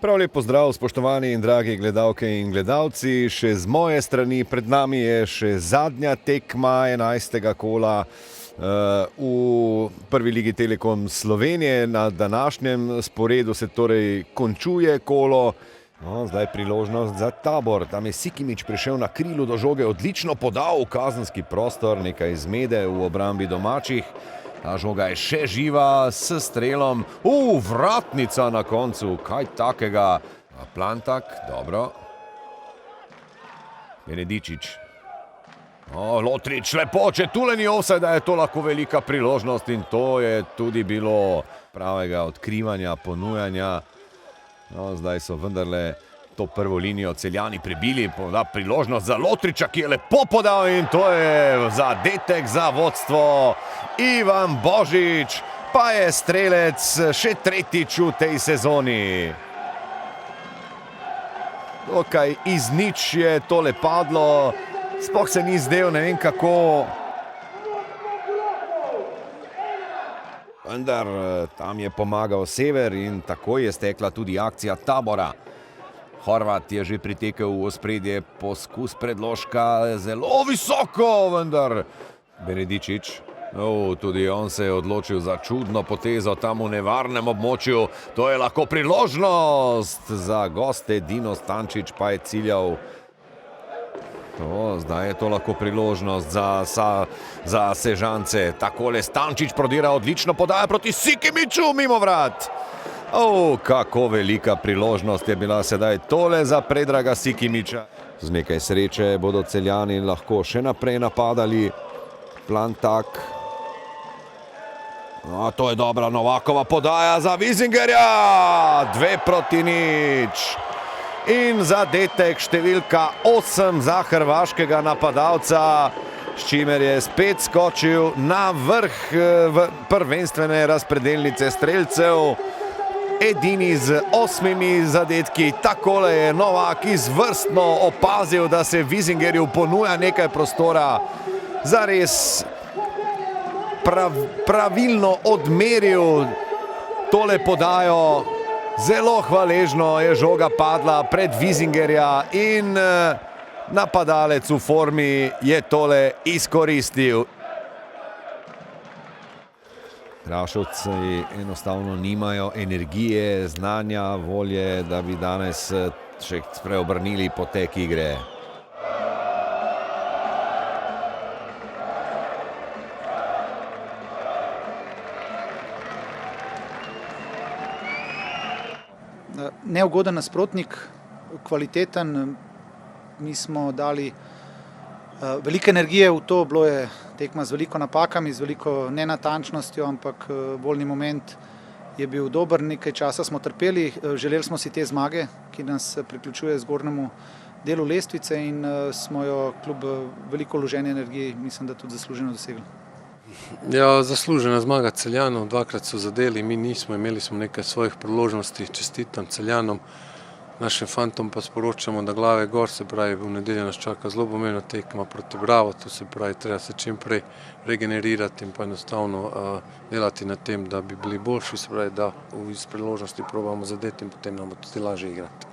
Prav lep pozdrav, spoštovani in dragi gledalke in gledalci. Še z moje strani, pred nami je še zadnja tekma 11. kola v prvi ligi Telekom Slovenije. Na današnjem sporedu se torej končuje kolo. No, zdaj priložnost za Tabor. Tam je Sikimić prišel na krilu do žoge, odlično podal v kazenski prostor, nekaj zmede v obrambi domačih. Ta žoga je še živa s strelom. Vratnica na koncu, kaj takega. Plantak, dobro. Benedičić. Lotrič, lepo, če tule ni offside, da je to lahko velika priložnost in to je tudi bilo pravega odkrivanja, ponujanja. No, zdaj so vendarle to prvo linijo Celjani prebili, priložnost za Lotriča, ki je lepo podal in to je zadetek za vodstvo. Ivan Božič pa je strelec še tretjič v tej sezoni. Dokaj iz nič je tole padlo, sploh se ni zdel, ne vem kako. Vendar tam je pomagal Sever in tako je stekla tudi akcija Tabora. Horvat je že pritekel v ospredje, poskus predložka zelo visoko, vendar Benedičić, tudi on se je odločil za čudno potezo tam v nevarnem območju. To je lahko priložnost za goste, Dino Stančić pa je ciljal. Zdaj je to lahko priložnost za Sežance. Takole Stančić prodira, odlično podaja proti Sikimiću mimo vrat. Kako velika priložnost je bila sedaj tole za Predraga Sikimića. Z nekaj sreče bodo Celjani lahko še naprej napadali. Plantak. To je dobra Novakova podaja za Wisingerja. 2-0. In zadetek številka 8 za hrvaškega napadalca, s čimer je spet skočil na vrh prvenstvene razpredelnice strelcev. Edini z 8 zadetki. Takole je Novak izvrstno opazil, da se Wisingerju ponuja nekaj prostora. Zares pravilno odmeril tole podajo. Zelo hvaležno je žoga padla pred Wisingerja in napadalec v formi je tole izkoristil. Krašovci enostavno nimajo energije, znanja, volje, da bi danes še preobrnili potek igre. Neugoden nasprotnik, kvaliteten. Mi smo dali veliko energije v to, bilo je tekma z veliko napakami, z veliko nenatančnostjo, ampak boljni moment je bil dober, nekaj časa smo trpeli, želeli smo si te zmage, ki nas priključuje zgornjemu delu lestvice in smo jo kljub veliko vložene energije, mislim, da tudi zasluženo dosegli. Ja, zaslužena zmaga Celjanov, dvakrat so zadeli, mi nismo, imeli smo nekaj svojih priložnosti, čestitam Celjanom. Našim fantom pa sporočamo, da glave gor, se pravi, v nedeljo nas čaka zelo pomembna tekma proti Bravo, to se pravi, treba se čim prej regenerirati in pa enostavno delati na tem, da bi bili boljši, se pravi, da iz priložnosti probamo zadeti in potem nam bo tudi lažje igrati.